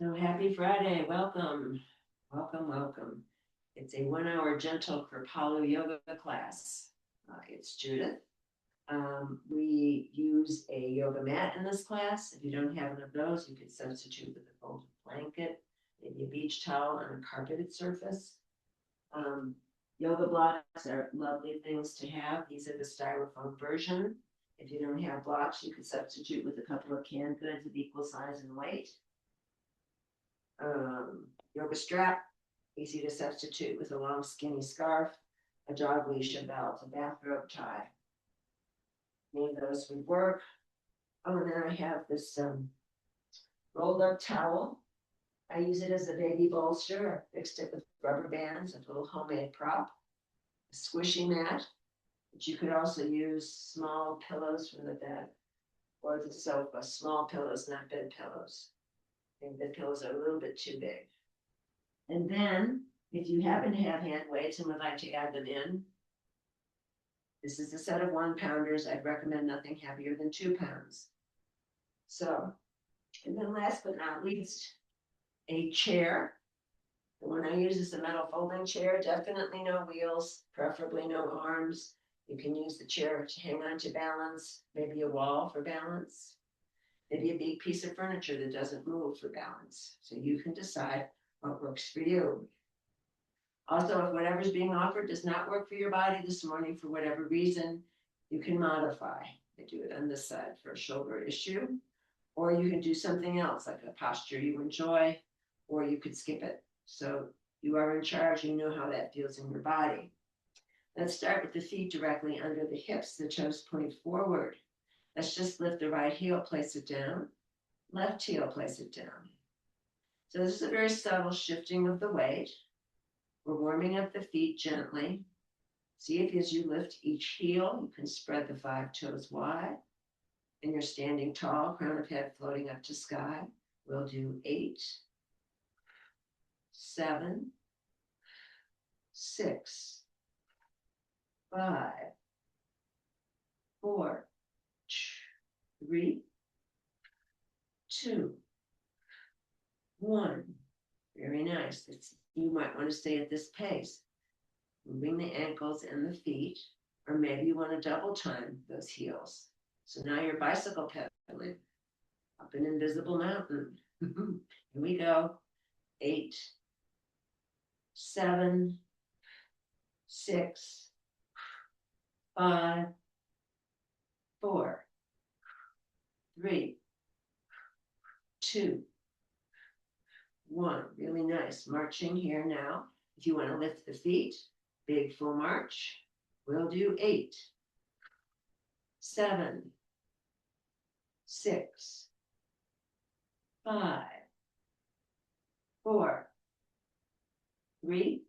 So happy Friday. Welcome. Welcome, welcome. It's a 1 hour gentle Kripalu yoga class. It's Judith. We use a yoga mat in this class. If you don't have one of those, you could substitute with a folded blanket, maybe a beach towel on a carpeted surface. Um, Yoga blocks are lovely things to have. These are the styrofoam version. If you don't have blocks, you could substitute with a couple of canned goods of equal size and weight. Yoga strap, easy to substitute with a long skinny scarf, a dog leash, a belt, a bathrobe tie. Any of those would work. Oh, and then I have this rolled up towel. I use it as a baby bolster. I fixed it with rubber bands, a little homemade prop, a squishy mat, but you could also use small pillows from the bed or the sofa, small pillows, not bed pillows. I think bed pillows are a little bit too big. And then, if you happen to have hand weights and would like to add them in, this is a set of 1 pounders. I'd recommend nothing heavier than 2 pounds. So, and then last but not least, a chair. The one I use is a metal folding chair, definitely no wheels, preferably no arms. You can use the chair to hang on to balance, maybe a wall for balance, maybe a big piece of furniture that doesn't move for balance. So you can decide what works for you. Also, if whatever's being offered does not work for your body this morning for whatever reason, you can modify. I do it on this side for a shoulder issue, or you can do something else like a posture you enjoy, or you could skip it. So you are in charge, you know how that feels in your body. Let's start with the feet directly under the hips, the toes point forward. Let's just lift the right heel, place it down, left heel, place it down. So this is a very subtle shifting of the weight. We're warming up the feet gently. See if as you lift each heel, you can spread the 5 toes wide. And you're standing tall, crown of head floating up to sky. We'll do 8, 7, 6, 5, 4, 3, 2, 1. Very nice. You might want to stay at this pace, moving the ankles and the feet, or maybe you want to double time those heels. So now you're bicycle pedaling up an invisible mountain. Here we go. 8, 7, 6, 5, 4, 3, 2, 1. Really nice. Marching here now. If you want to lift the feet, big full march. We'll do 8, 7, 6, 5, 4, 3,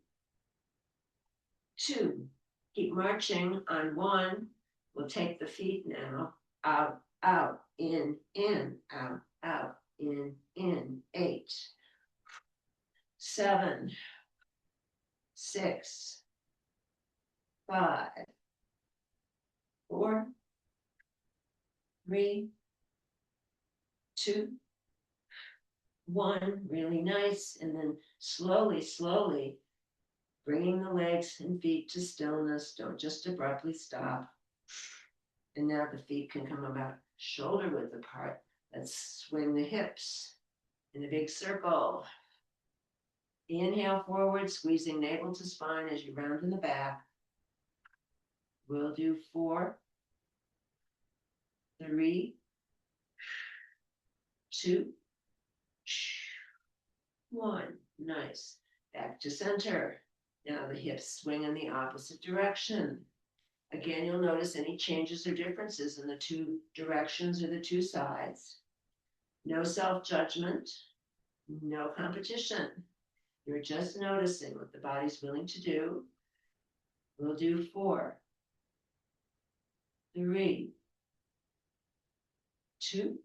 2. Keep marching on 1. We'll take the feet now. Out, out, in, out, in. 8, 7, 6, 5, 4, 3, 2, 1. Really nice. And then slowly, slowly bringing the legs and feet to stillness. Don't just abruptly stop. And now the feet can come about shoulder width apart. Let's swing the hips in a big circle. Inhale forward, squeezing navel to spine as you round in the back. We'll do 4, 3, 2, 1. Nice. Back to center. Now the hips swing in the opposite direction. Again, you'll notice any changes or differences in the 2 directions or the 2 sides. No self-judgment, no competition. You're just noticing what the body's willing to do. We'll do 4, 3, 2,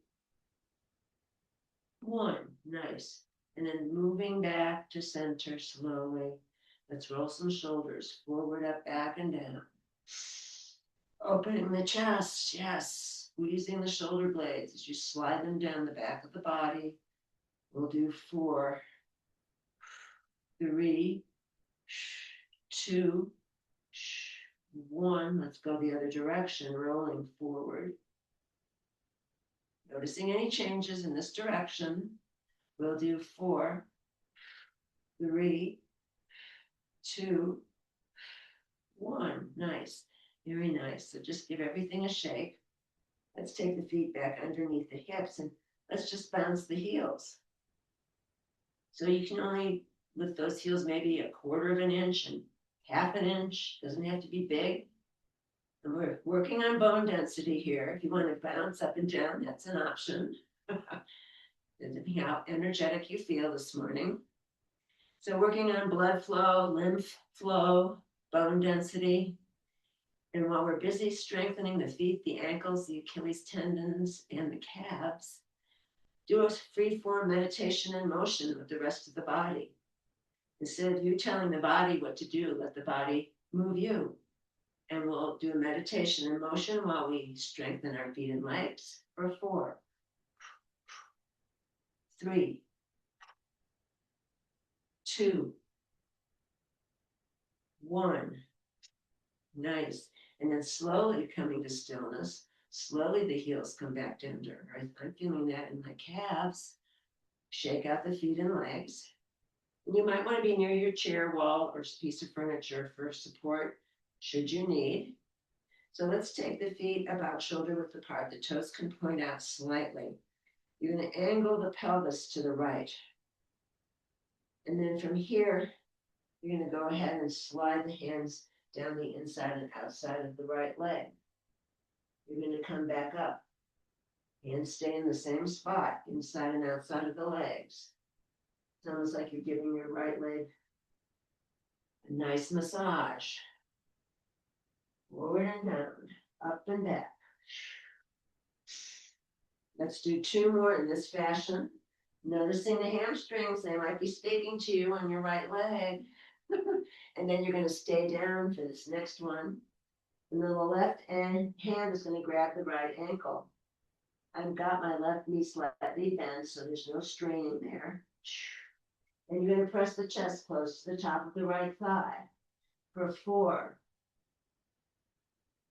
1. Nice. And then moving back to center slowly. Let's roll some shoulders forward, up, back, and down. Opening the chest, yes. Squeezing the shoulder blades as you slide them down the back of the body. We'll do 4, 3, 2, 1. Let's go the other direction, rolling forward. Noticing any changes in this direction. We'll do 4, 3, 2, 1. Nice. Very nice. So just give everything a shake. Let's take the feet back underneath the hips and let's just bounce the heels. So you can only lift those heels maybe 1/4 of an inch and 1/2 an inch. Doesn't have to be big. And we're working on bone density here. If you want to bounce up and down, that's an option. Depending how energetic you feel this morning. So working on blood flow, lymph flow, bone density. And while we're busy strengthening the feet, the ankles, the Achilles tendons, and the calves, do a free-form meditation and motion with the rest of the body. Instead of you telling the body what to do, let the body move you. And we'll do a meditation and motion while we strengthen our feet and legs for 4, 3, 2, 1. Nice. And then slowly coming to stillness, slowly the heels come back to under. I'm feeling that in my calves. Shake out the feet and legs. And you might want to be near your chair, wall, or piece of furniture for support, should you need. So let's take the feet about shoulder width apart. The toes can point out slightly. You're going to angle the pelvis to the right. And then from here, you're going to go ahead and slide the hands down the inside and outside of the right leg. You're going to come back up. Hands stay in the same spot, inside and outside of the legs. It's almost like you're giving your right leg a nice massage. Forward and down, up and back. Let's do 2 more in this fashion. Noticing the hamstrings, they might be speaking to you on your right leg. And then you're going to stay down for this next one. And then the left hand is going to grab the right ankle. I've got my left knee slightly bent, so there's no straining there. And you're going to press the chest close to the top of the right thigh for 4,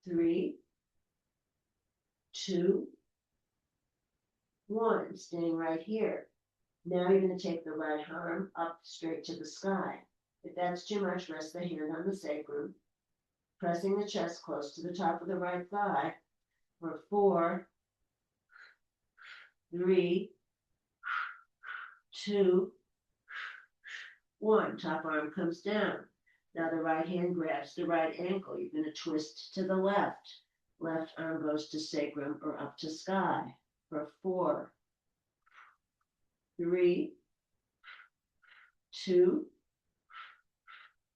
3, 2, 1. Staying right here. Now you're going to take the right arm up straight to the sky. If that's too much, rest the hand on the sacrum, pressing the chest close to the top of the right thigh for 4, 3, 2, 1. Top arm comes down. Now the right hand grabs the right ankle. You're going to twist to the left. Left arm goes to sacrum or up to sky for 4, 3, 2,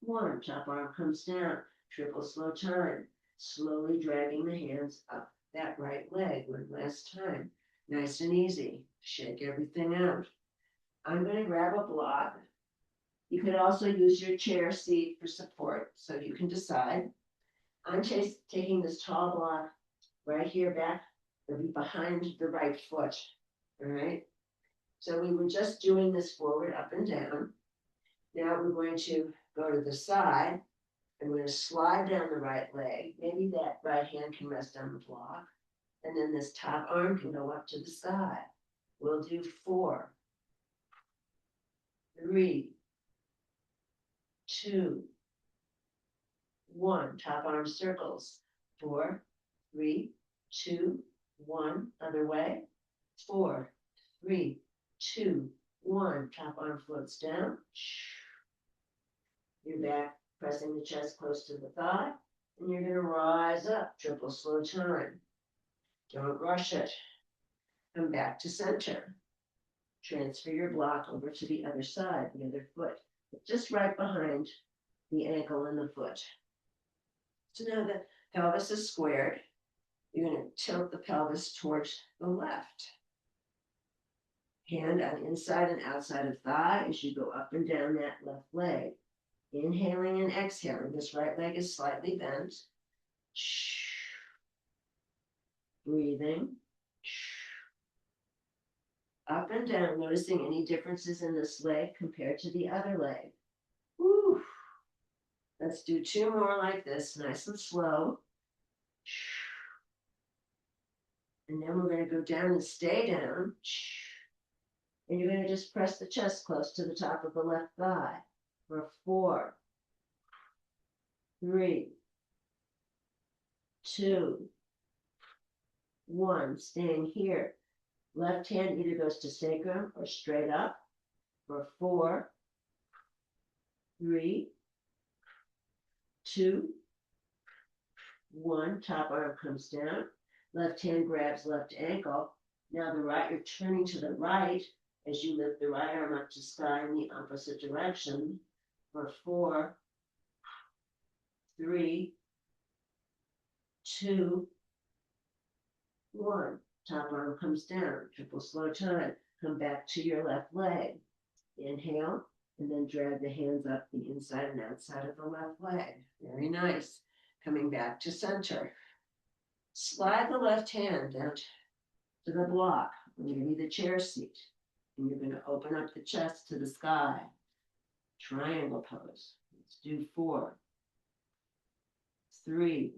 1. Top arm comes down. Triple slow time. Slowly dragging the hands up that right leg one last time. Nice and easy. Shake everything out. I'm going to grab a block. You could also use your chair seat for support, so you can decide. I'm taking this tall block right here back, it'll be behind the right foot. All right. So we were just doing this forward, up and down. Now we're going to go to the side. I'm going to slide down the right leg. Maybe that right hand can rest on the block. And then this top arm can go up to the sky. We'll do 4, 3, 2, 1. Top arm circles. 4, 3, 2, 1. Other way. 4, 3, 2, 1. Top arm floats down. You're back, pressing the chest close to the thigh, and you're going to rise up. Triple slow time. Don't rush it. Come back to center. Transfer your block over to the other side, the other foot, just right behind the ankle and the foot. So now the pelvis is squared. You're going to tilt the pelvis towards the left. Hand on inside and outside of thigh as you go up and down that left leg. Inhaling and exhaling. This right leg is slightly bent. Breathing. Up and down, noticing any differences in this leg compared to the other leg. Woo. Let's do 2 more like this, nice and slow. And then we're going to go down and stay down. And you're going to just press the chest close to the top of the left thigh for 4, 3, 2, 1. Staying here. Left hand either goes to sacrum or straight up for 4, 3, 2, 1. Top arm comes down. Left hand grabs left ankle. Now the right, you're turning to the right as you lift the right arm up to sky in the opposite direction for 4, 3, 2, 1. Top arm comes down. Triple slow time. Come back to your left leg. Inhale, and then drag the hands up the inside and outside of the left leg. Very nice. Coming back to center. Slide the left hand down to the block, maybe the chair seat. And you're going to open up the chest to the sky. Triangle pose. Let's do 4, 3,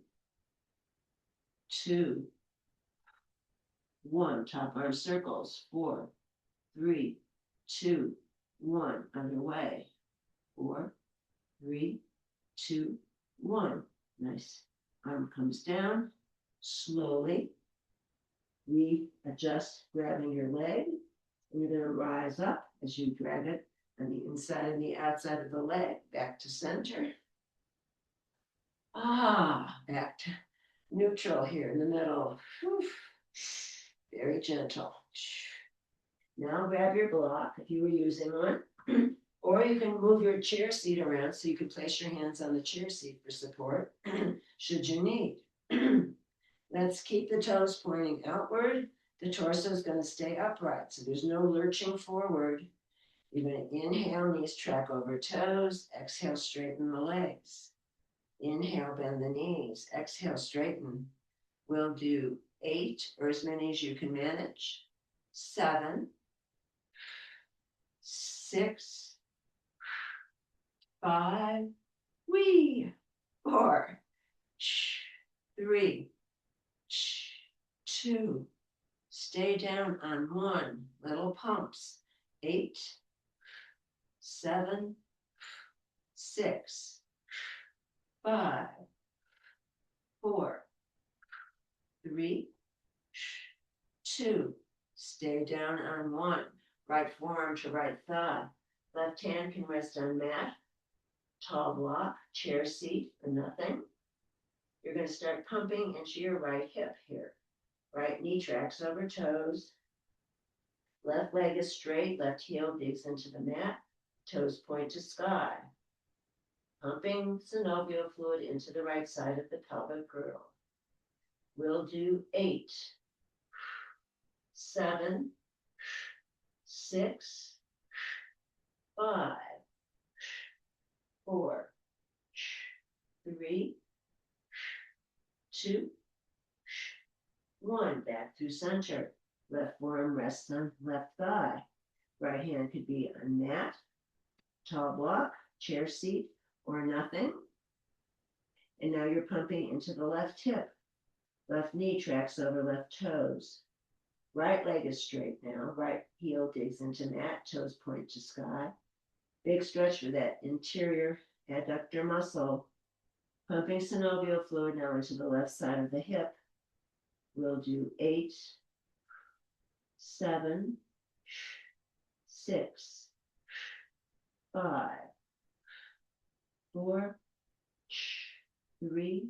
2, 1. Top arm circles. 4, 3, 2, 1. Underway. 4, 3, 2, 1. Nice. Arm comes down. Slowly readjust, grabbing your leg. And you're going to rise up as you drag it on the inside and the outside of the leg. Back to center. Back to neutral here in the middle. Whew. Very gentle. Now grab your block if you were using one. Or you can move your chair seat around so you can place your hands on the chair seat for support should you need. Let's keep the toes pointing outward. The torso is going to stay upright, so there's no lurching forward. You're going to inhale, knees track over toes. Exhale, straighten the legs. Inhale, bend the knees. Exhale, straighten. We'll do 8 or as many as you can manage. 7, 6, 5, 4, 3, 2, stay down on 1, little pumps, 8, 7, 6, 5, 4, 3, 2, stay down on 1, right forearm to right thigh, left hand can rest on mat, tall block, chair seat, or nothing. You're going to start pumping into your right hip here. Right knee tracks over toes. Left leg is straight, left heel digs into the mat, toes point to sky. Pumping synovial fluid into the right side of the pelvic girdle. We'll do 8, 7, 6, 5, 4, 3, 2, 1. Back through center. Left forearm rests on left thigh. Right hand could be on mat, tall block, chair seat, or nothing. And now you're pumping into the left hip. Left knee tracks over left toes. Right leg is straight now. Right heel digs into mat, toes point to sky. Big stretch for that interior adductor muscle. Pumping synovial fluid now into the left side of the hip. We'll do 8, 7, 6, 5, 4, 3,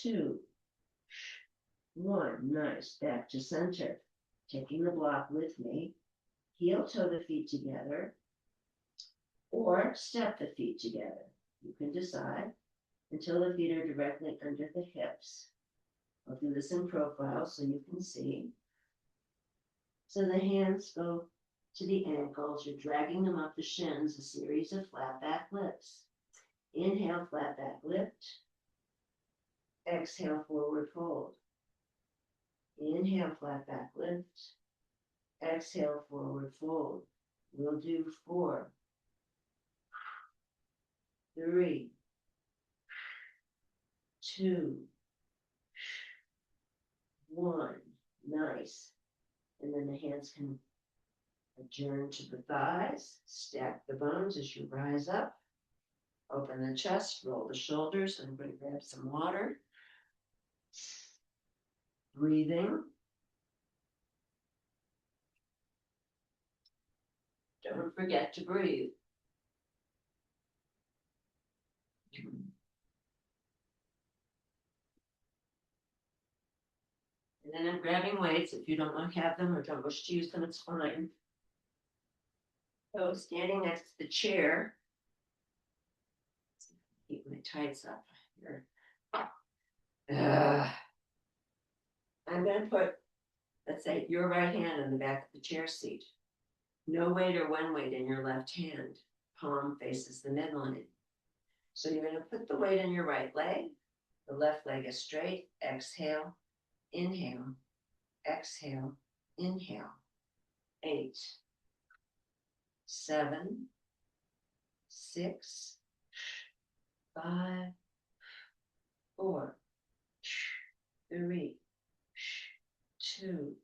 2, 1. Nice. Back to center. Taking the block with me. Heel toe the feet together or step the feet together. You can decide until the feet are directly under the hips. I'll do this in profile so you can see. So the hands go to the ankles. You're dragging them up the shins, a series of flat back lifts. Inhale, flat back lift. Exhale, forward fold. Inhale, flat back lift. Exhale, forward fold. We'll do 4, 3, 2, 1. Nice. And then the hands can adjourn to the thighs. Stack the bones as you rise up. Open the chest, roll the shoulders. I'm going to grab some water. Breathing. Don't forget to breathe. And then I'm grabbing weights. If you don't want to have them or don't wish to use them, it's fine. So standing next to the chair. Keep my tights up here. I'm going to put, let's say, your right hand on the back of the chair seat. No weight or one weight in your left hand. Palm faces the midline. So you're going to put the weight in your right leg. The left leg is straight. Exhale, inhale, exhale, inhale. 8, 7, 6, 5, 4, 3, 2,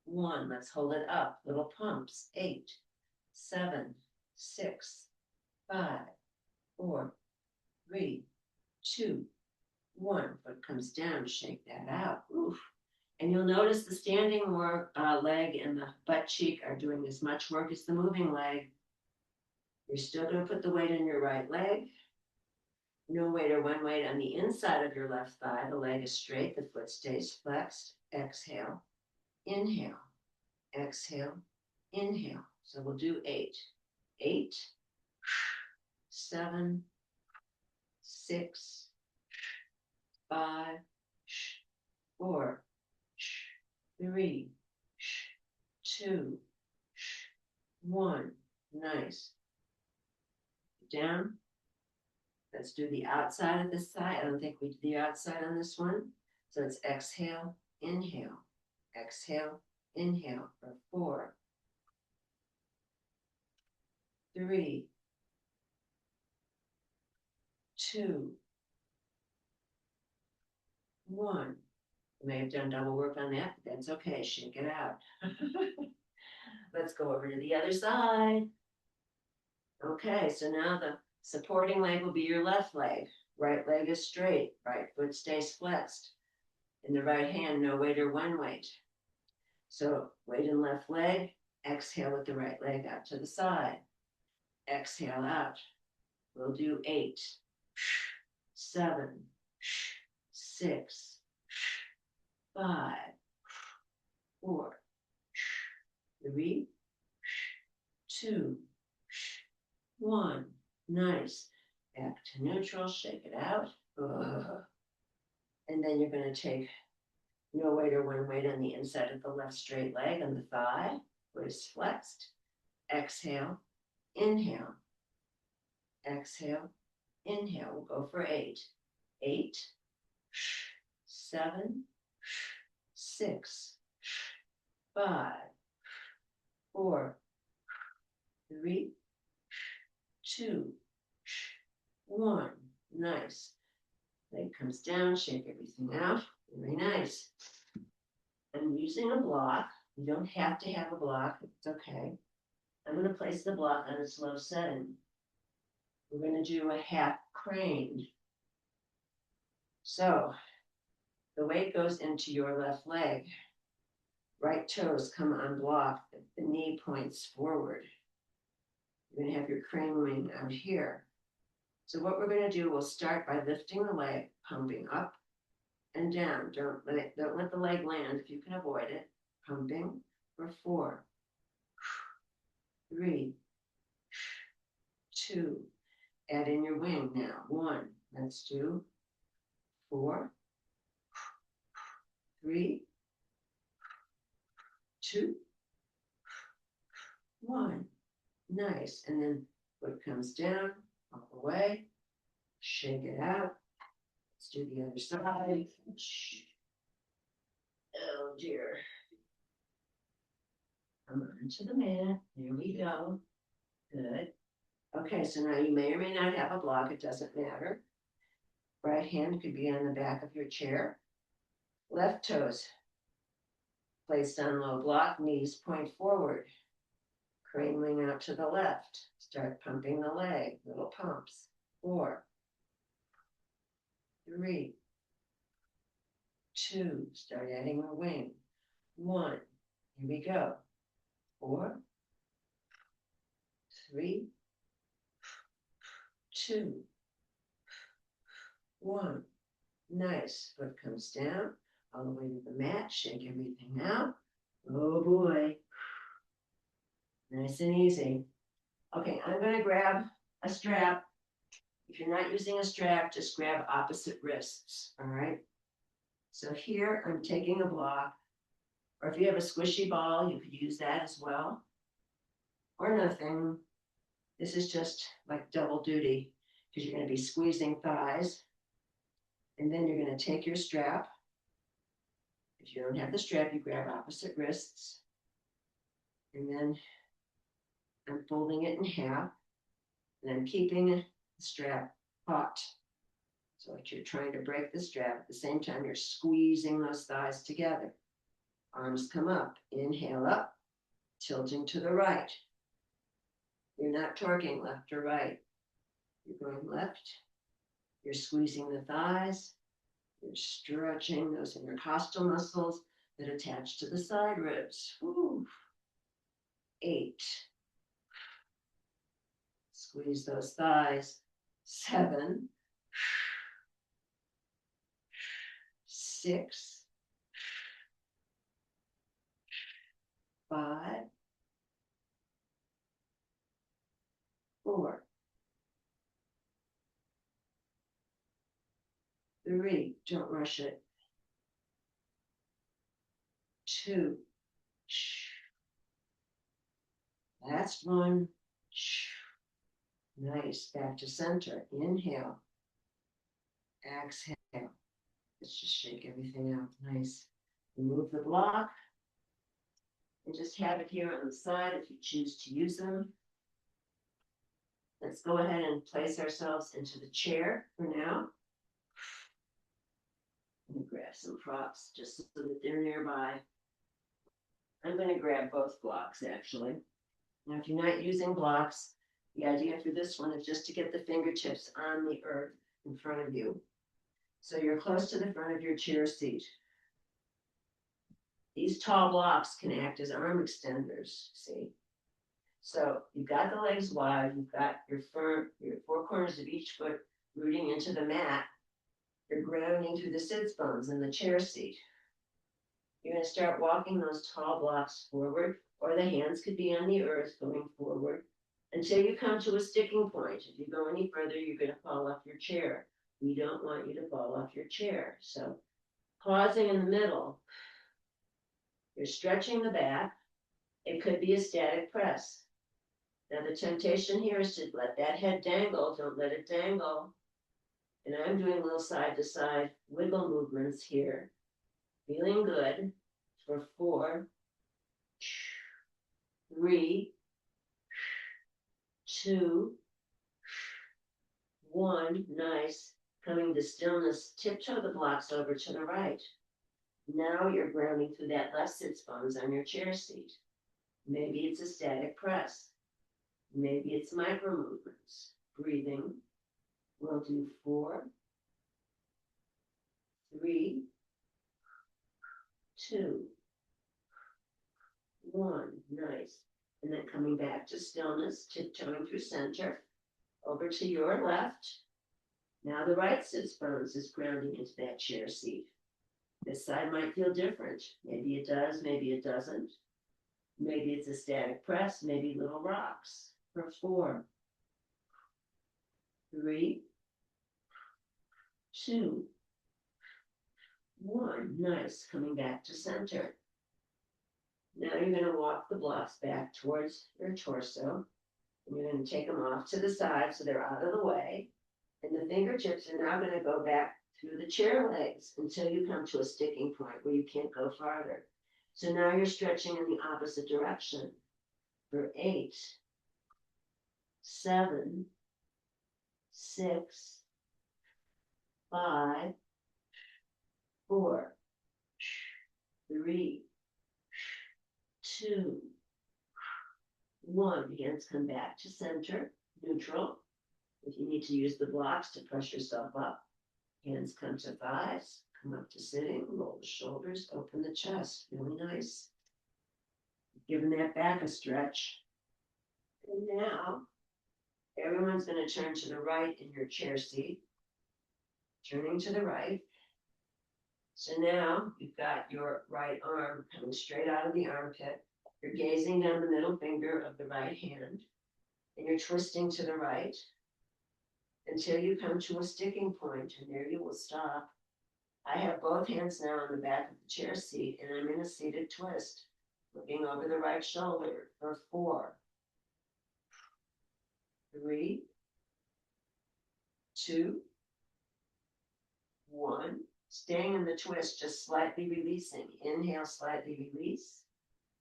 1. Let's hold it up. Little pumps. 8, 7, 6, 5, 4, 3, 2, 1. Foot comes down. Shake that out. Oof. And you'll notice the standing leg and the butt cheek are doing as much work as the moving leg. You're still going to put the weight in your right leg. No weight or one weight on the inside of your left thigh. The leg is straight. The foot stays flexed. Exhale. Inhale. Exhale. Inhale. So we'll do 8. 8, 7, 6, 5, 4, 3, 2, 1. Nice. Down. Let's do the outside of this side. I don't think we did the outside on this one. So it's exhale, inhale, exhale, inhale for 4, 3, 2, 1. You may have done double work on that, but that's okay. Shake it out. Let's go over to the other side. Okay, so now the supporting leg will be your left leg. Right leg is straight. Right foot stays flexed. In the right hand, no weight or one weight. So weight in left leg. Exhale with the right leg out to the side. Exhale out. We'll do 8, 7, 6, 5, 4, 3, 2, 1. Nice. Back to neutral. Shake it out. And then you're going to take no weight or one weight on the inside of the left straight leg and the thigh. Waist flexed. Exhale. Inhale. Exhale. Inhale. We'll go for 8. 8, 7, 6, 5, 4, 3, 2, 1. Nice. Leg comes down, shake everything out. Very nice. I'm using a block. You don't have to have a block. It's okay. I'm going to place the block on a slow setting. We're going to do a half crane. So the weight goes into your left leg. Right toes come on block. The knee points forward. You're going to have your crane wing out here. So what we're going to do, we'll start by lifting the leg, pumping up and down. Don't let the leg land if you can avoid it. Pumping for 4, 3, 2. Add in your wing now. 1. Let's do 4, 3, 2, 1. Nice. And then foot comes down, up away, shake it out. Let's do the other side. Oh dear. Come on to the mat. There we go. Good. Okay, so now you may or may not have a block. It doesn't matter. Right hand could be on the back of your chair. Left toes placed on low block, knees point forward. Crane wing out to the left. Start pumping the leg, little pumps. 4, 3, 2, start adding a wing. 1, here we go. 4, 3, 2, 1. Nice. Foot comes down all the way to the mat. Shake everything out. Oh boy. Nice and easy. Okay, I'm going to grab a strap. If you're not using a strap, just grab opposite wrists. All right. So here I'm taking a block, or if you have a squishy ball, you could use that as well, or nothing. This is just like double duty because you're going to be squeezing thighs. And then you're going to take your strap. If you don't have the strap, you grab opposite wrists. And then I'm folding it in half. And I'm keeping the strap taut. So if you're trying to break the strap, at the same time, you're squeezing those thighs together. Arms come up. Inhale up, tilting to the right. You're not torquing left or right. You're going left. You're squeezing the thighs. You're stretching those intercostal muscles that attach to the side ribs. Woo. 8. Squeeze those thighs. 7. 6. 5. 4. 3. Don't rush it. 2. Last one. Nice. Back to center. Inhale. Exhale. Let's just shake everything out. Nice. Remove the block. And just have it here on the side if you choose to use them. Let's go ahead and place ourselves into the chair for now. Let me grab some props just so that they're nearby. I'm going to grab both blocks actually. Now, if you're not using blocks, the idea for this one is just to get the fingertips on the earth in front of you. So you're close to the front of your chair seat. These tall blocks can act as arm extenders, see? So you've got the legs wide, you've got your four corners of each foot rooting into the mat. You're grounding through the sits bones in the chair seat. You're going to start walking those tall blocks forward, or the hands could be on the earth going forward until you come to a sticking point. If you go any further, you're going to fall off your chair. We don't want you to fall off your chair. So pausing in the middle, you're stretching the back. It could be a static press. Now the temptation here is to let that head dangle. Don't let it dangle. And I'm doing little side to side wiggle movements here. Feeling good for 4, 3, 2, 1. Nice. Coming to stillness, tiptoe the blocks over to the right. Now you're grounding through that left sits bones on your chair seat. Maybe it's a static press. Maybe it's micro movements. Breathing. We'll do 4, 3, 2, 1. Nice. And then coming back to stillness, tiptoeing through center, over to your left. Now the right sits bones is grounding into that chair seat. This side might feel different. Maybe it does, maybe it doesn't. Maybe it's a static press, maybe little rocks. For 4, 3, 2, 1. Nice. Coming back to center. Now you're going to walk the blocks back towards your torso. And you're going to take them off to the side so they're out of the way. And the fingertips are now going to go back through the chair legs until you come to a sticking point where you can't go farther. So now you're stretching in the opposite direction for 8, 7, 6, 5, 4, 3, 2, 1. Hands come back to center, neutral. If you need to use the blocks to press yourself up, hands come to thighs, come up to sitting, roll the shoulders, open the chest. Really nice. Giving that back a stretch. And now, everyone's going to turn to the right in your chair seat. Turning to the right. So now you've got your right arm coming straight out of the armpit. You're gazing down the middle finger of the right hand, and you're twisting to the right until you come to a sticking point, and there you will stop. I have both hands now on the back of the chair seat, and I'm in a seated twist, looking over the right shoulder for 4, 3, 2, 1. Staying in the twist, just slightly releasing. Inhale, slightly release.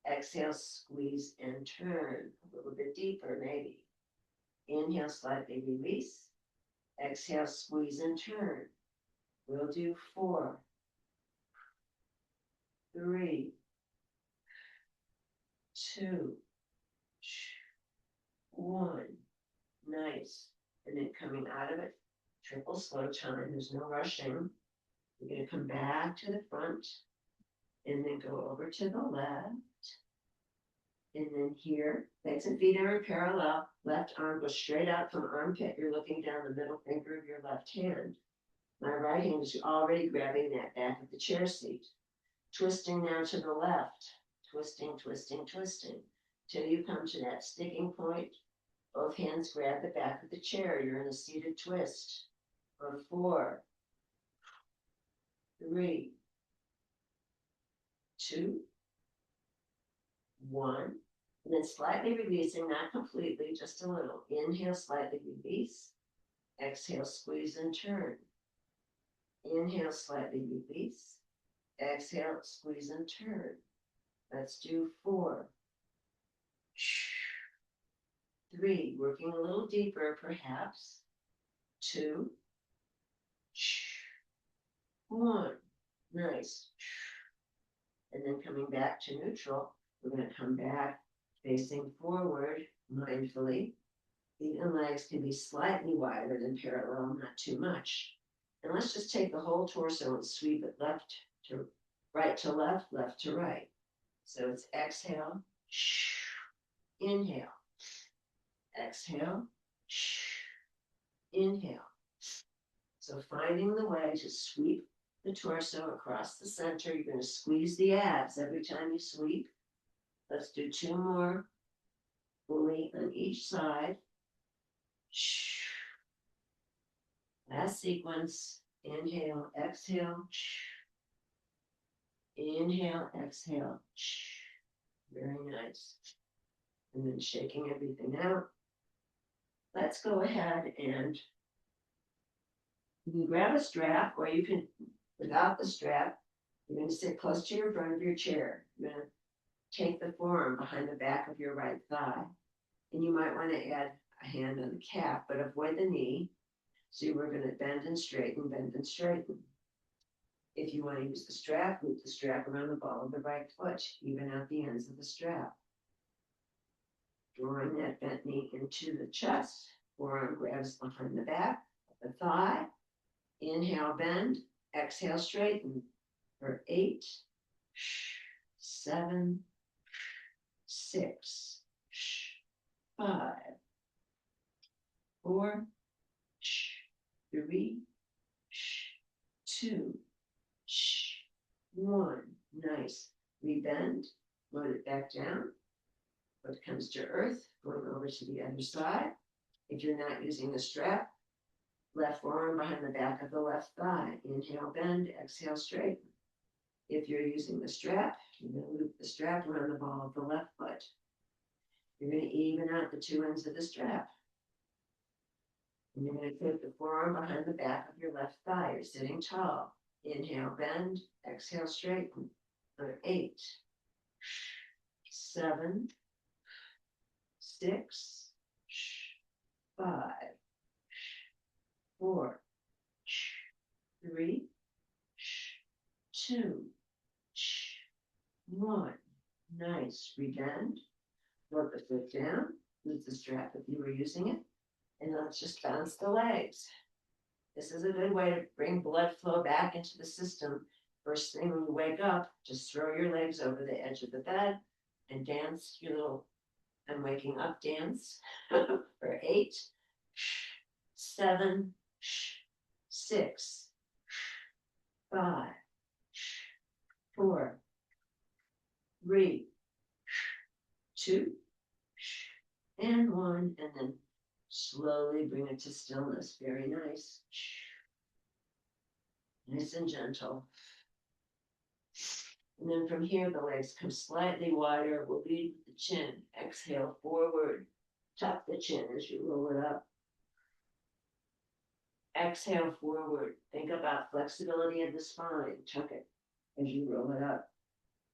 Exhale, squeeze and turn. A little bit deeper, maybe. Inhale, slightly release. Exhale, squeeze and turn. We'll do 4, 3, 2, 1. Nice. And then coming out of it, triple slow time. There's no rushing. You're going to come back to the front and then go over to the left. And then here, legs and feet are in parallel. Left arm goes straight out from armpit. You're looking down the middle finger of your left hand. My right hand is already grabbing that back of the chair seat. Twisting now to the left. Twisting, twisting, twisting. Till you come to that sticking point. Both hands grab the back of the chair. You're in a seated twist. For 4, 3, 2, 1. And then slightly releasing, not completely, just a little. Inhale, slightly release. Exhale, squeeze and turn. Inhale, slightly release. Exhale, squeeze and turn. Let's do 4, 3, working a little deeper perhaps. 2, 1. Nice. And then coming back to neutral, we're going to come back facing forward mindfully. Feet and legs can be slightly wider than parallel, not too much. And let's just take the whole torso and sweep it left to right to left, left to right. So it's exhale, inhale, exhale, inhale. So finding the way to sweep the torso across the center. You're going to squeeze the abs every time you sweep. Let's do 2 more fully on each side. Last sequence. Inhale, exhale. Inhale, exhale. Very nice. And then shaking everything out. Let's go ahead and you can grab a strap, or you can, without the strap, you're going to sit close to your front of your chair. You're going to take the forearm behind the back of your right thigh. And you might want to add a hand on the calf, but avoid the knee. So we're going to bend and straighten, bend and straighten. If you want to use the strap, loop the strap around the ball of the right foot, even out the ends of the strap. Drawing that bent knee into the chest. Forearm grabs behind the back of the thigh. Inhale, bend. Exhale, straighten. For 8, 7, 6, 5, 4, 3, 2, 1. Nice. Rebend. Load it back down. Foot comes to earth. Going over to the other side. If you're not using the strap, left forearm behind the back of the left thigh. Inhale, bend. Exhale, straighten. If you're using the strap, you're going to loop the strap around the ball of the left foot. You're going to even out the 2 ends of the strap. And you're going to put the forearm behind the back of your left thigh. You're sitting tall. Inhale, bend. Exhale, straighten. For 8, 7, 6, 5, 4, 3, 2, 1. Nice. Rebend. Work the foot down. Lose the strap if you were using it. And let's just bounce the legs. This is a good way to bring blood flow back into the system. First thing when you wake up, just throw your legs over the edge of the bed and dance your little I'm waking up dance for 8, 7, 6, 5, 4, 3, 2, and 1, and then slowly bring it to stillness. Very nice. Nice and gentle. And then from here, the legs come slightly wider. We'll lead with the chin. Exhale forward. Tuck the chin as you roll it up. Exhale forward. Think about flexibility of the spine. Tuck it as you roll it up.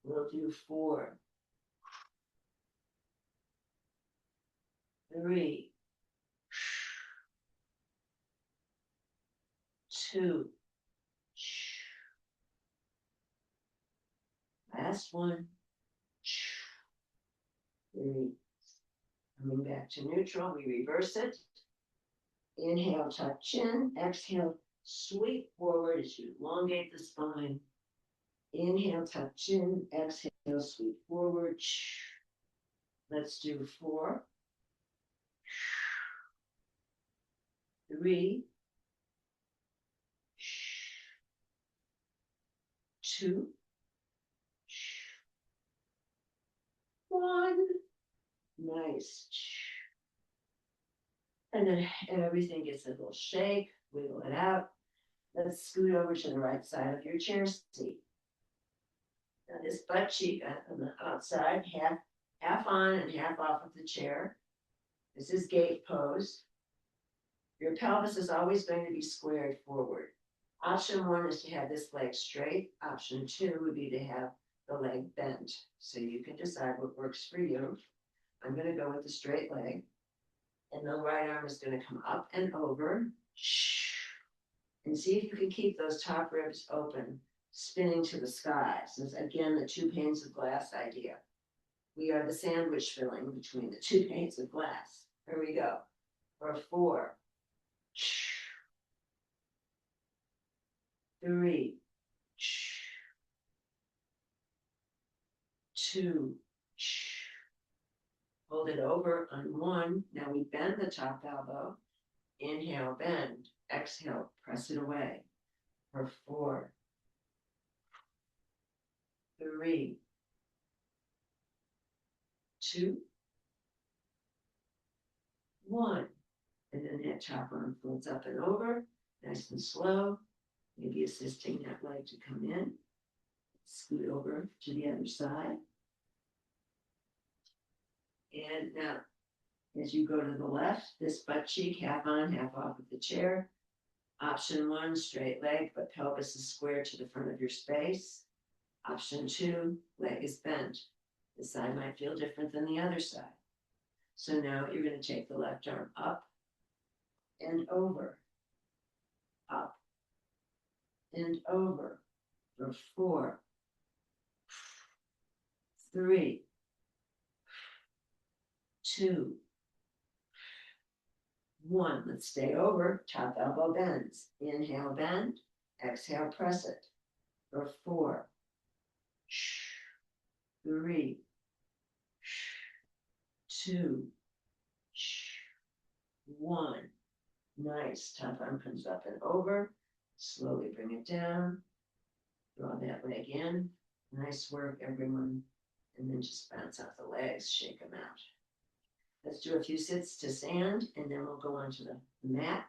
We'll do 4, 3, 2. Last one. 3. Coming back to neutral, we reverse it. Inhale, tuck chin. Exhale, sweep forward as you elongate the spine. Inhale, tuck chin. Exhale, sweep forward. Let's do 4, 3, 2, 1. Nice. And then everything gets a little shake. Wiggle it out. Let's scoot over to the right side of your chair seat. Now this butt cheek on the outside, half on and half off of the chair. This is gate pose. Your pelvis is always going to be squared forward. Option 1 is to have this leg straight. Option 2 would be to have the leg bent. So you can decide what works for you. I'm going to go with the straight leg. And the right arm is going to come up and over. And see if you can keep those top ribs open, spinning to the sky. So it's again the 2 panes of glass idea. We are the sandwich filling between the 2 panes of glass. Here we go. For 4, 3, 2. Hold it over on 1. Now we bend the top elbow. Inhale, bend. Exhale, press it away. For 4, 3, 2, 1. And then that top arm folds up and over, nice and slow. Maybe assisting that leg to come in. Scoot over to the other side. And now, as you go to the left, this butt cheek, half on, half off of the chair. Option 1, straight leg, but pelvis is square to the front of your space. Option 2, leg is bent. This side might feel different than the other side. So now you're going to take the left arm up and over, up and over for 4, 3, 2, 1. Let's stay over. Top elbow bends. Inhale, bend. Exhale, press it. For 4, 3, 2, 1. Nice. Top arm comes up and over. Slowly bring it down. Draw that leg in. Nice work, everyone. And then just bounce out the legs, shake them out. Let's do a few sits to stand, and then we'll go onto the mat.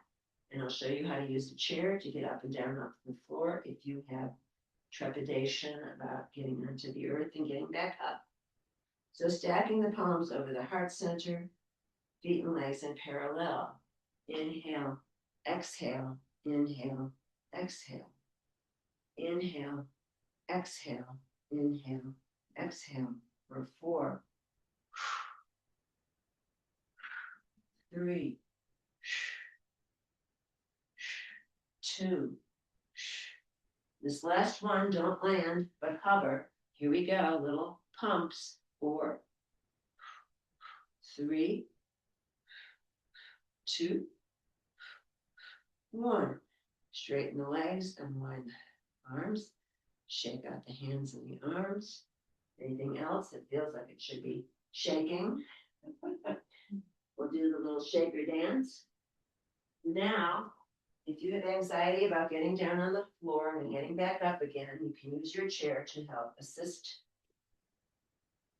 And I'll show you how to use the chair to get up and down off the floor if you have trepidation about getting onto the earth and getting back up. So stacking the palms over the heart center, feet and legs in parallel. Inhale, exhale, inhale, exhale, inhale, exhale, inhale, exhale. for 4, 3, 2. This last one, don't land, but hover. Here we go, little pumps. 4, 3, 2, 1. Straighten the legs, unwind the arms. Shake out the hands and the arms. Anything else that feels like it should be shaking? We'll do the little shaker dance. Now, if you have anxiety about getting down on the floor and getting back up again, you can use your chair to help assist.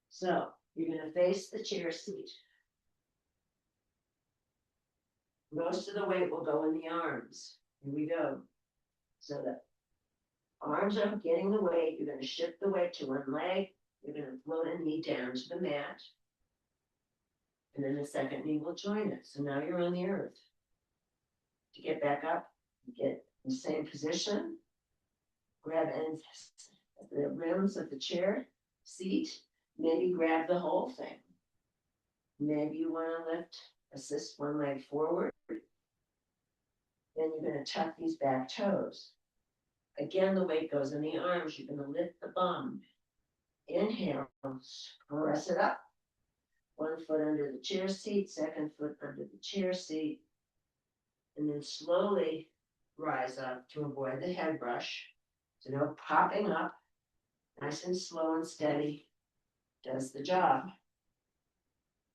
So you're going to face the chair seat. Most of the weight will go in the arms. Here we go. So the arms are getting the weight. You're going to shift the weight to one leg. You're going to float a knee down to the mat. And then the second knee will join it. So now you're on the earth. To get back up, get in the same position. Grab ends at the rims of the chair, seat. Maybe grab the whole thing. Maybe you want to lift, assist one leg forward. Then you're going to tuck these back toes. Again, the weight goes in the arms. You're going to lift the bum. Inhale, press it up. 1 foot under the chair seat, second foot under the chair seat. And then slowly rise up to avoid the head brush. So no popping up. Nice and slow and steady does the job.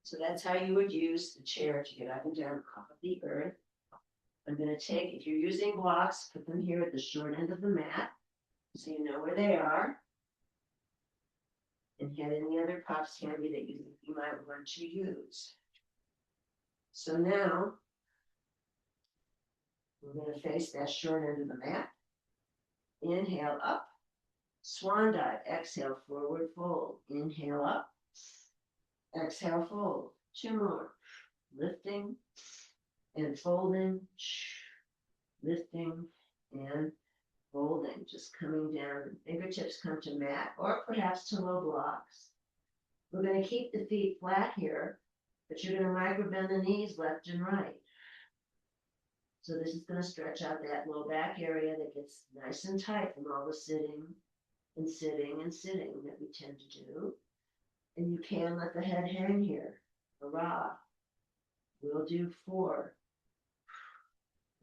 So that's how you would use the chair to get up and down off of the earth. I'm going to take, if you're using blocks, put them here at the short end of the mat so you know where they are. And have any other pops handy that you might want to use. So now, we're going to face that short end of the mat. Inhale up, swan dive, exhale, forward fold. Inhale up, exhale, fold. 2 more. Lifting and folding, lifting and folding. Just coming down, fingertips come to mat or perhaps to low blocks. We're going to keep the feet flat here, but you're going to micro bend the knees left and right. So this is going to stretch out that low back area that gets nice and tight from all the sitting and sitting and sitting that we tend to do. And you can let the head hang here. Hurrah. We'll do 4,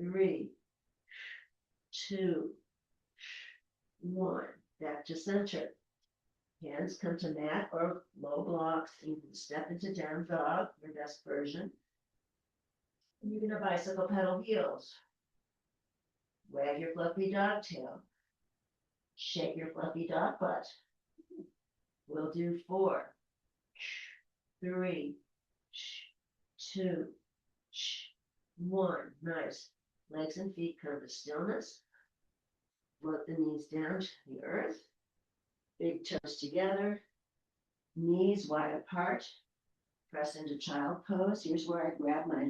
3, 2, 1. Back to center. Hands come to mat or low blocks. You can step into down dog, your best version. And you're going to bicycle pedal heels. Wag your fluffy dog tail. Shake your fluffy dog butt. We'll do 4, 3, 2, 1. Nice. Legs and feet come to stillness. Float the knees down to the earth. Big toes together. Knees wide apart. Press into child pose. Here's where I grab my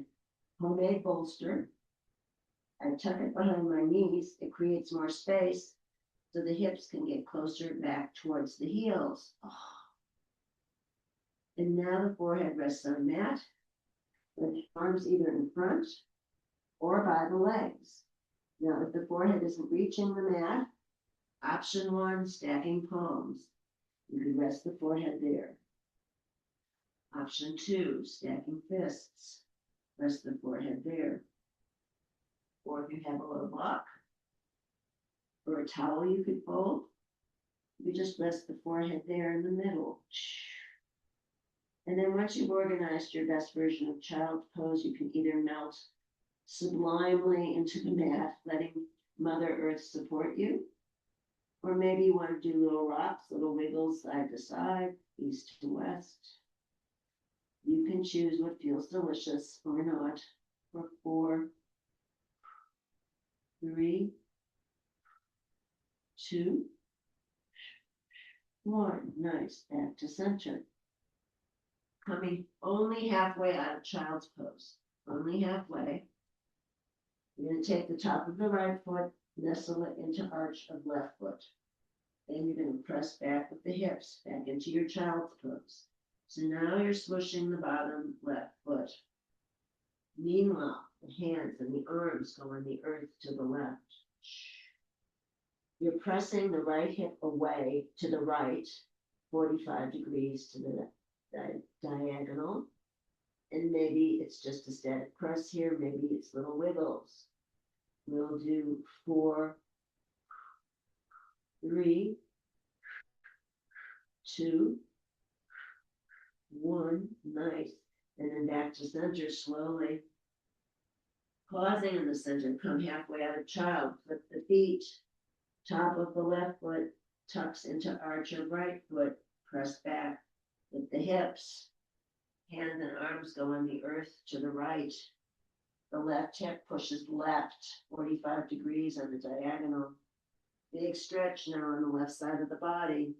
homemade bolster. I tuck it behind my knees. It creates more space so the hips can get closer back towards the heels. Oh. And now the forehead rests on mat, with arms either in front or by the legs. Now, if the forehead isn't reaching the mat, option 1, stacking palms. You can rest the forehead there. Option 2, stacking fists. Rest the forehead there. Or if you have a low block or a towel you could fold, you just rest the forehead there in the middle. And then once you've organized your best version of child pose, you can either melt sublimely into the mat, letting Mother Earth support you, or maybe you want to do little rocks, little wiggles side to side, east to west. You can choose what feels delicious or not. For 4, 3, 2, 1. Nice. Back to center. Coming only halfway out of child's pose. Only halfway. You're going to take the top of the right foot, nestle it into arch of left foot. Then you're going to press back with the hips, back into your child's pose. So now you're swooshing the bottom left foot. Meanwhile, the hands and the arms go on the earth to the left. You're pressing the right hip away to the right, 45 degrees to the diagonal. And maybe it's just a static press here, maybe it's little wiggles. We'll do 4, 3, 2, 1, nice. And then back to center slowly. Pausing in the center, come halfway out of child, flip the feet. Top of the left foot tucks into arch of right foot, press back with the hips. Hands and arms go on the earth to the right. The left hip pushes left, 45 degrees on the diagonal. Big stretch now on the left side of the body.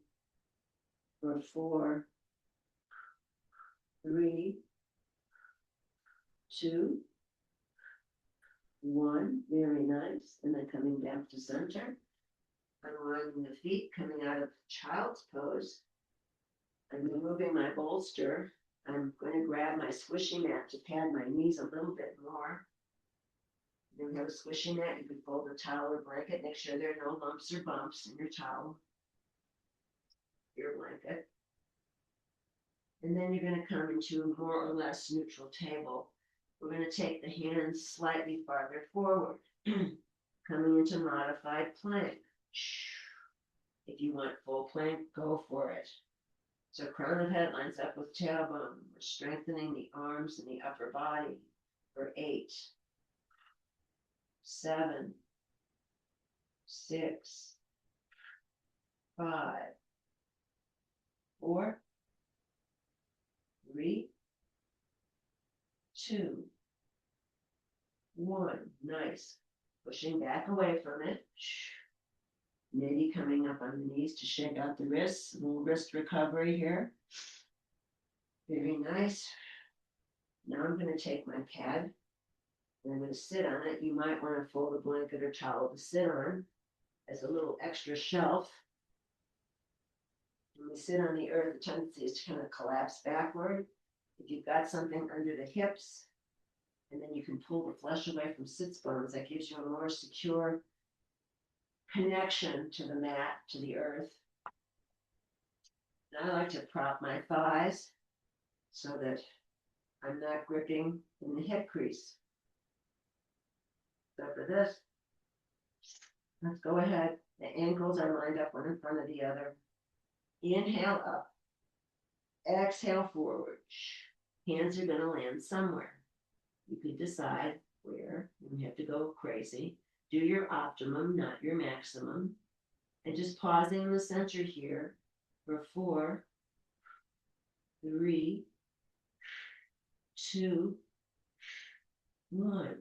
For 4, 3, 2, 1. Very nice. And then coming back to center. Unwinding the feet, coming out of child's pose. I'm removing my bolster. I'm going to grab my squishy mat to pad my knees a little bit more. Then you have a squishy mat, you can fold a towel or blanket, make sure there are no lumps or bumps in your towel, your blanket. And then you're going to come into a more or less neutral table. We're going to take the hands slightly farther forward, coming into modified plank. If you want full plank, go for it. So crown of head lines up with tailbone. We're strengthening the arms and the upper body for 8, 7, 6, 5, 4, 3, 2, 1. Nice. Pushing back away from it. Maybe coming up on the knees to shake out the wrists. A little wrist recovery here. Very nice. Now I'm going to take my pad and I'm going to sit on it. You might want to fold a blanket or towel to sit on as a little extra shelf. When we sit on the earth, the tendency is to kind of collapse backward. If you've got something under the hips, and then you can pull the flesh away from sits bones, that gives you a more secure connection to the mat, to the earth. And I like to prop my thighs so that I'm not gripping in the hip crease. So for this, let's go ahead. The ankles are lined up one in front of the other. Inhale up. Exhale forward. Hands are going to land somewhere. You could decide where. You have to go crazy. Do your optimum, not your maximum. And just pausing in the center here for 4, 3, 2, 1.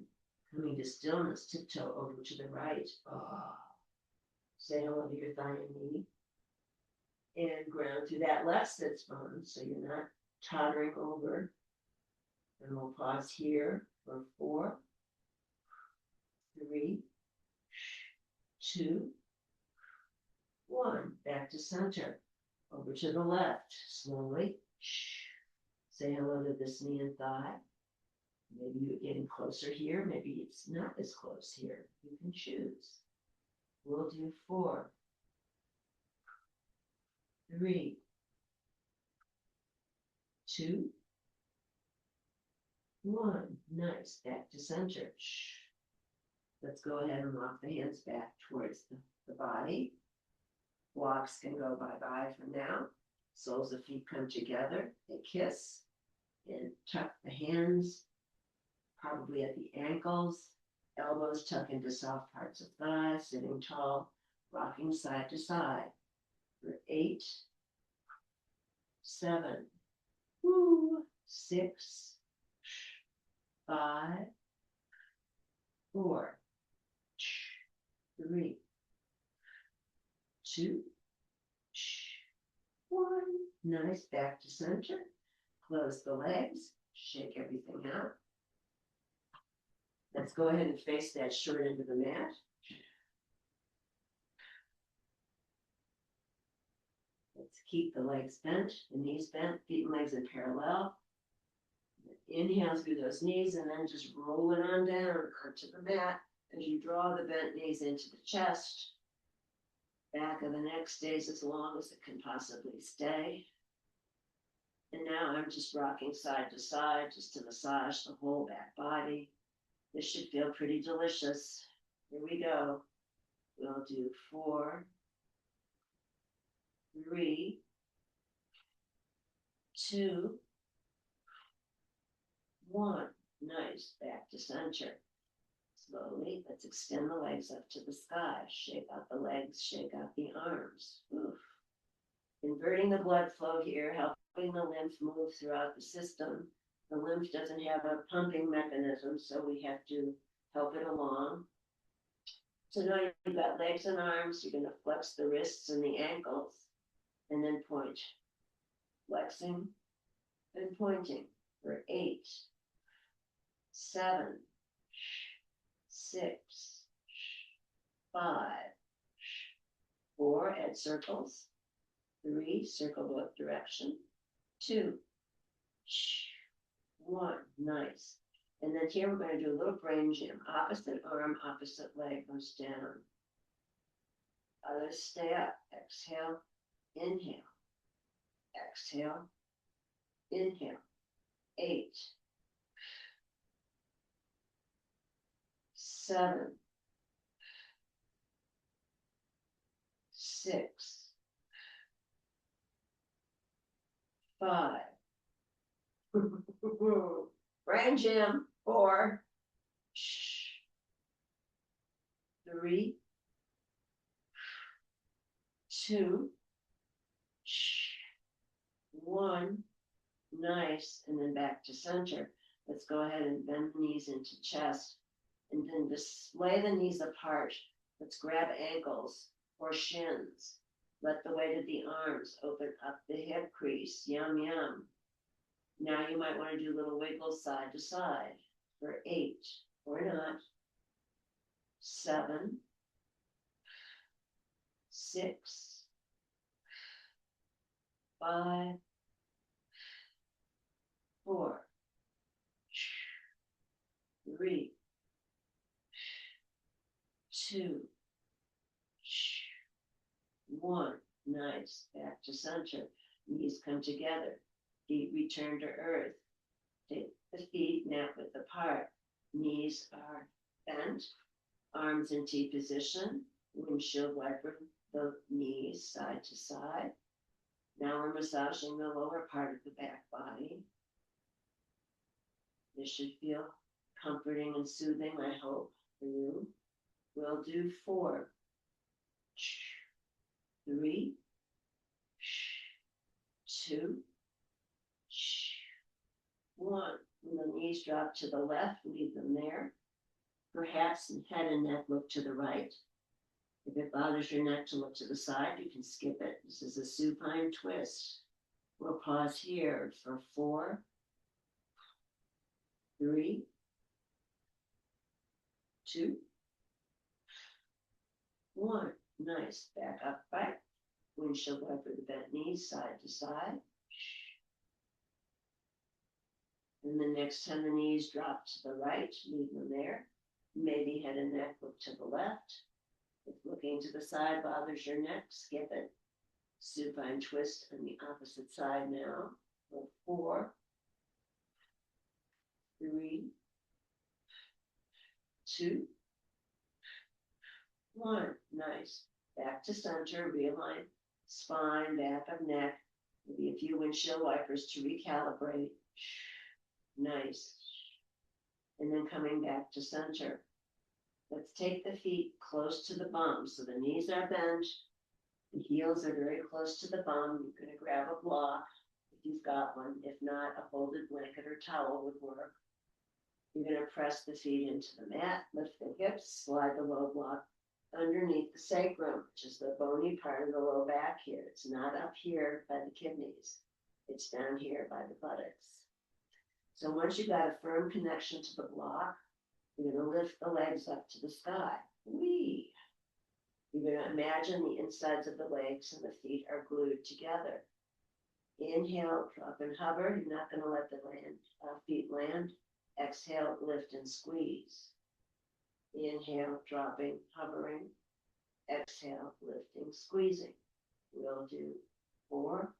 Coming to stillness, tiptoe over to the right. Oh. Say hello to your thigh and knee. And ground through that left sits bone so you're not tottering over. And we'll pause here for 4, 3, 2, 1. Back to center. Over to the left. Slowly. Say hello to this knee and thigh. Maybe you're getting closer here. Maybe it's not as close here. You can choose. We'll do 4, 3, 2, 1. Nice. Back to center. Let's go ahead and walk the hands back towards the body. Blocks can go bye-bye for now. Soles of feet come together. They kiss. And tuck the hands, probably at the ankles. Elbows tuck into soft parts of thighs. Sitting tall. Rocking side to side. For 8, 7, 6, 5, 4, 3, 2, 1. Nice. Back to center. Close the legs. Shake everything out. Let's go ahead and face that shirt into the mat. Keep the legs bent, the knees bent, feet and legs in parallel. Inhale through those knees and then just roll it on down onto the mat as you draw the bent knees into the chest. Back of the neck stays as long as it can possibly stay. And now I'm just rocking side to side just to massage the whole back body. This should feel pretty delicious. Here we go. We'll do 4, 3, 2, 1. Nice. Back to center. Slowly, let's extend the legs up to the sky. Shake out the legs, shake out the arms. Oof. Inverting the blood flow here, helping the lymph move throughout the system. The lymph doesn't have a pumping mechanism, so we have to help it along. So now you've got legs and arms. You're going to flex the wrists and the ankles, and then point. Flexing and pointing for 8, 7, 6, 5, 4, add circles. 3, circle both direction. 2, 1, nice. And then here we're going to do a little brain gym. Opposite arm, opposite leg goes down. Others stay up. Exhale, inhale. Exhale, inhale. 8, 7, 6, 5. Brain gym. 4, 3, 2, 1. Nice. And then back to center. Let's go ahead and bend the knees into chest. And then display the knees apart. Let's grab ankles or shins. Let the weight of the arms open up the hip crease. Yum, yum. Now you might want to do little wiggles side to side for 8, or not. 7, 6, 5, 4, 3, 2, 1. Nice. Back to center. Knees come together. Feet return to earth. Take the feet, nap width apart. Knees are bent. Arms in T position. Windshield wiper the knees side to side. Now we're massaging the lower part of the back body. This should feel comforting and soothing, I hope, for you. We'll do 4, 3, 2, 1. When the knees drop to the left, leave them there. Perhaps head and neck look to the right. If it bothers your neck to look to the side, you can skip it. This is a supine twist. We'll pause here for 4, 3, 2, 1. Nice. Back up, back. Windshield wiper the bent knees side to side. And the next time the knees drop to the right, leave them there. Maybe head and neck look to the left. If looking to the side bothers your neck, skip it. Supine twist on the opposite side now. 4, 3, 2, 1. Nice. Back to center, realign spine, back of neck. Maybe a few windshield wipers to recalibrate. Nice. And then coming back to center. Let's take the feet close to the bum. So the knees are bent. The heels are very close to the bum. You're going to grab a block if you've got one. If not, a folded blanket or towel would work. You're going to press the feet into the mat, lift the hips, slide the low block underneath the sacrum, which is the bony part of the low back here. It's not up here by the kidneys. It's down here by the buttocks. So once you've got a firm connection to the block, you're going to lift the legs up to the sky. Whee! You're going to imagine the insides of the legs and the feet are glued together. Inhale, drop and hover. You're not going to let the feet land. Exhale, lift and squeeze. Inhale, dropping, hovering. Exhale, lifting, squeezing. We'll do 4,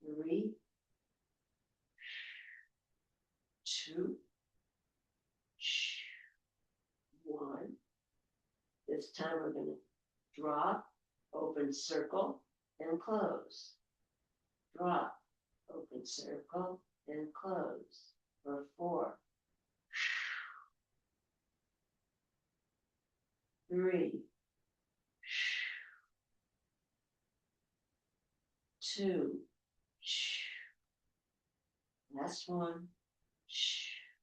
3, 2, 1. This time we're going to drop, open circle, and close. Drop, open circle, and close. For 4, 3, 2, last one.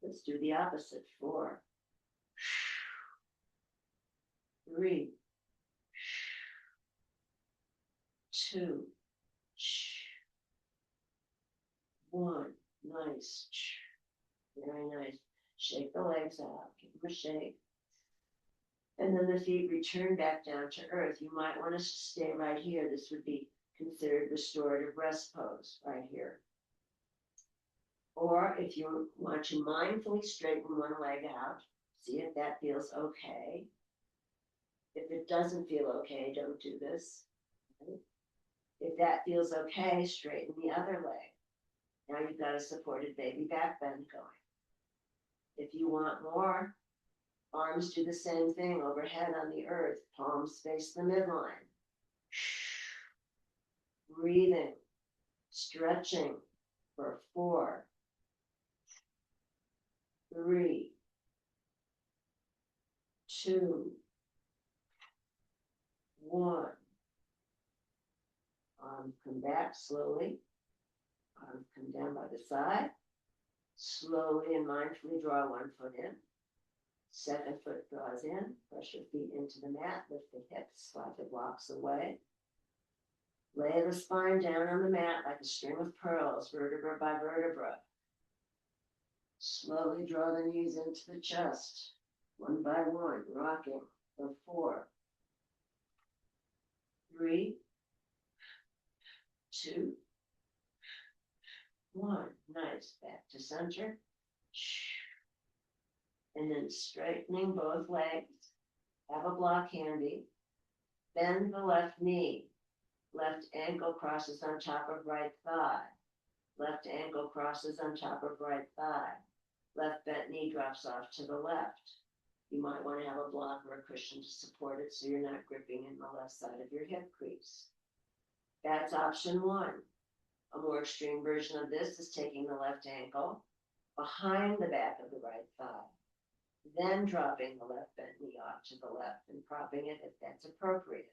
Let's do the opposite. 4, 3, 2, 1. Nice. Very nice. Shake the legs out. Give them a shake. And then the feet return back down to earth. You might want to stay right here. This would be considered restorative rest pose right here. Or if you want to mindfully straighten one leg out, see if that feels okay. If it doesn't feel okay, don't do this. Okay? If that feels okay, straighten the other leg. Now you've got a supported baby back bend going. If you want more, arms do the same thing overhead on the earth. Palms face the midline. Breathing, stretching for 4, 3, 2, 1. Arms come back slowly. Arms come down by the side. Slowly and mindfully draw one foot in. Second foot draws in. Press your feet into the mat. Lift the hips. Slide the blocks away. Lay the spine down on the mat like a string of pearls, vertebra by vertebra. Slowly draw the knees into the chest, one by one, rocking for 4, 3, 2, 1. Nice. Back to center. And then straightening both legs. Have a block handy. Bend the left knee. Left ankle crosses on top of right thigh. Left ankle crosses on top of right thigh. Left bent knee drops off to the left. You might want to have a block or a cushion to support it so you're not gripping in the left side of your hip crease. That's option 1. A more extreme version of this is taking the left ankle behind the back of the right thigh, then dropping the left bent knee off to the left and propping it if that's appropriate.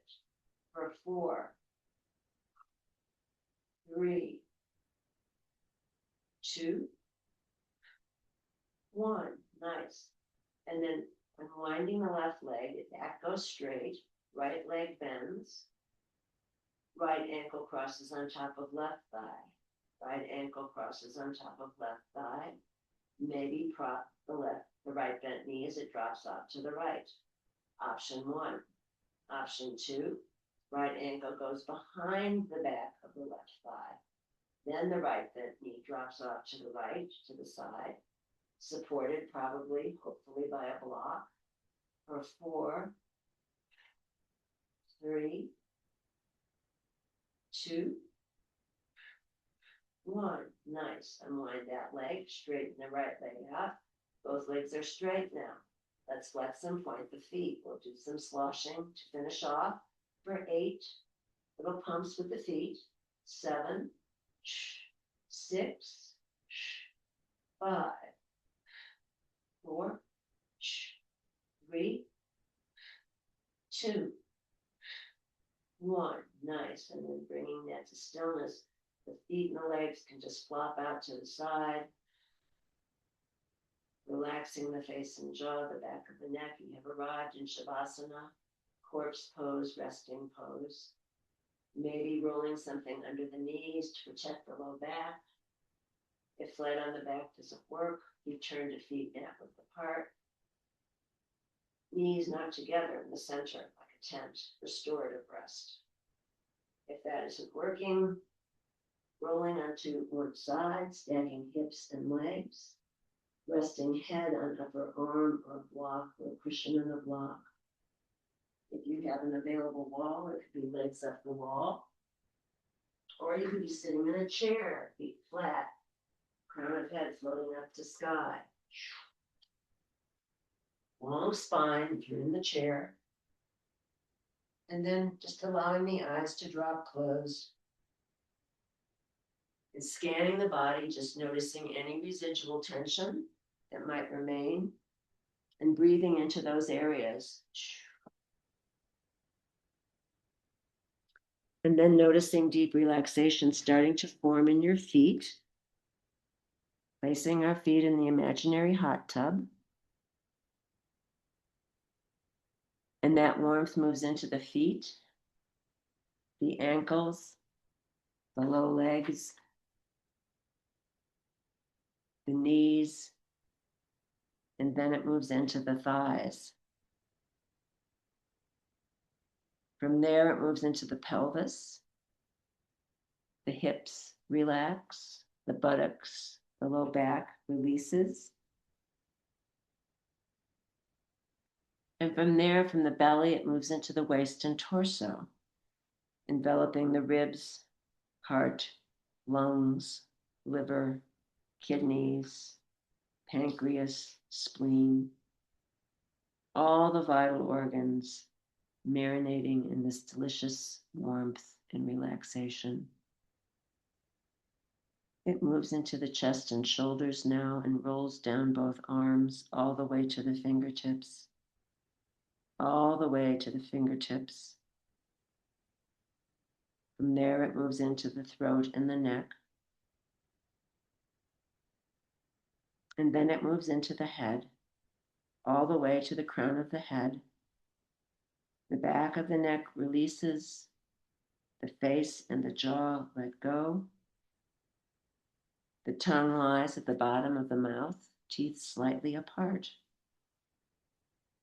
For 4, 3, 2, 1. Nice. And then unwinding the left leg, that goes straight. Right leg bends. Right ankle crosses on top of left thigh. Right ankle crosses on top of left thigh. Maybe prop the right bent knee as it drops off to the right. Option 1. Option 2. Right ankle goes behind the back of the left thigh. Then the right bent knee drops off to the right, to the side, supported probably, hopefully by a block. For 4, 3, 2, 1. Nice. Unwind that leg, straighten the right leg out. Both legs are straight now. Let's flex and point the feet. We'll do some sloshing to finish off. For 8, little pumps with the feet. 7, 6, 5, 4, 3, 2, 1. Nice. And then bringing that to stillness. The feet and the legs can just flop out to the side. Relaxing the face and jaw, the back of the neck. You have arrived in Shavasana, corpse pose, resting pose. Maybe rolling something under the knees to protect the low back. If flat on the back doesn't work, you turn to feet backward apart. Knees not together in the center like a tent, restorative rest. If that isn't working, rolling onto one side, stacking hips and legs, resting head on upper arm or block or cushion on the block. If you have an available wall, it could be legs up the wall. Or you could be sitting in a chair, feet flat, crown of head floating up to sky. Long spine if you're in the chair. And then just allowing the eyes to drop closed. And scanning the body, just noticing any residual tension that might remain. And breathing into those areas. And then noticing deep relaxation starting to form in your feet. Placing our feet in the imaginary hot tub. And that warmth moves into the feet, the ankles, the low legs, the knees, and then it moves into the thighs. From there, it moves into the pelvis. The hips relax, the buttocks, the low back releases. And from there, from the belly, it moves into the waist and torso, enveloping the ribs, heart, lungs, liver, kidneys, pancreas, spleen, all the vital organs marinating in this delicious warmth and relaxation. It moves into the chest and shoulders now and rolls down both arms all the way to the fingertips, all the way to the fingertips. From there, it moves into the throat and the neck. And then it moves into the head, all the way to the crown of the head. The back of the neck releases, the face and the jaw let go. The tongue lies at the bottom of the mouth, teeth slightly apart.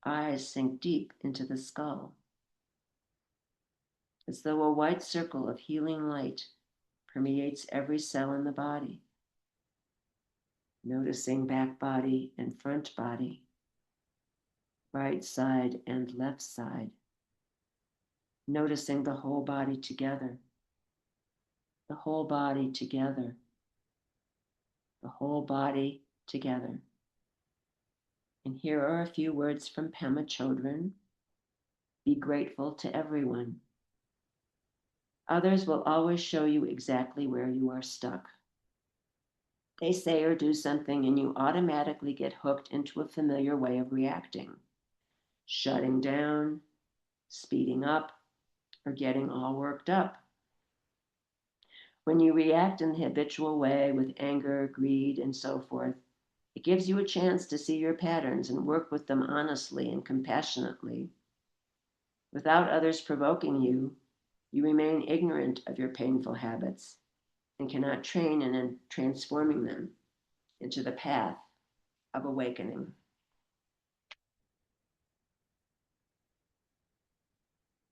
Eyes sink deep into the skull, as though a white circle of healing light permeates every cell in the body. Noticing back body and front body, right side and left side. Noticing the whole body together, the whole body together, the whole body together. And here are a few words from Pema Chodron. Be grateful to everyone. Others will always show you exactly where you are stuck. They say or do something and you automatically get hooked into a familiar way of reacting, shutting down, speeding up, or getting all worked up. When you react in the habitual way with anger, greed, and so forth, it gives you a chance to see your patterns and work with them honestly and compassionately. Without others provoking you, you remain ignorant of your painful habits and cannot train in transforming them into the path of awakening.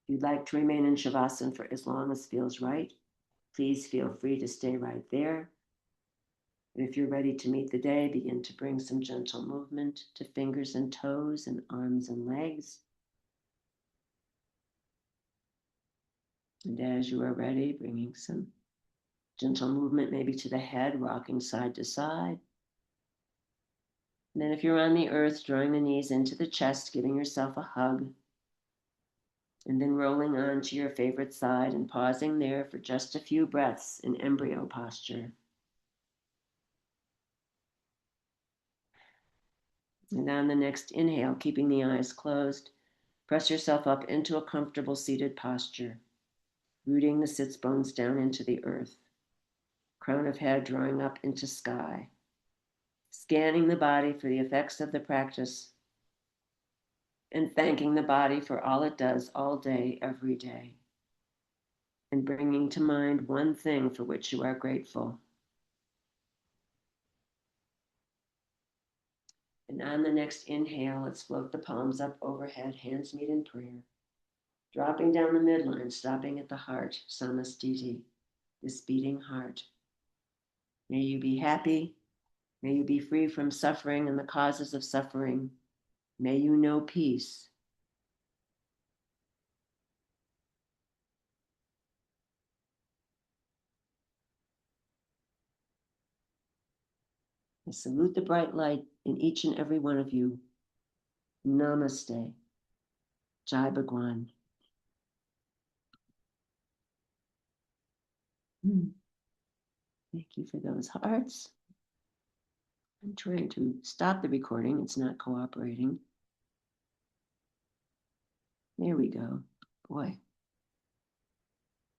If you'd like to remain in Shavasana for as long as feels right, please feel free to stay right there. And if you're ready to meet the day, begin to bring some gentle movement to fingers and toes and arms and legs. And as you are ready, bringing some gentle movement maybe to the head, rocking side to side. And then if you're on the earth, drawing the knees into the chest, giving yourself a hug. And then rolling on to your favorite side and pausing there for just a few breaths in embryo posture. And on the next inhale, keeping the eyes closed, press yourself up into a comfortable seated posture, rooting the sits bones down into the earth, crown of head drawing up into sky, scanning the body for the effects of the practice, and thanking the body for all it does all day, every day, and bringing to mind one thing for which you are grateful. And on the next inhale, let's float the palms up overhead, hands meet in prayer. Dropping down the midline, stopping at the heart, samastiti, this beating heart. May you be happy. May you be free from suffering and the causes of suffering. May you know peace. I salute the bright light in each and every one of you. Namaste. Jai Bhagwan. Thank you for those hearts. I'm trying to stop the recording. It's not cooperating. There we go. Boy.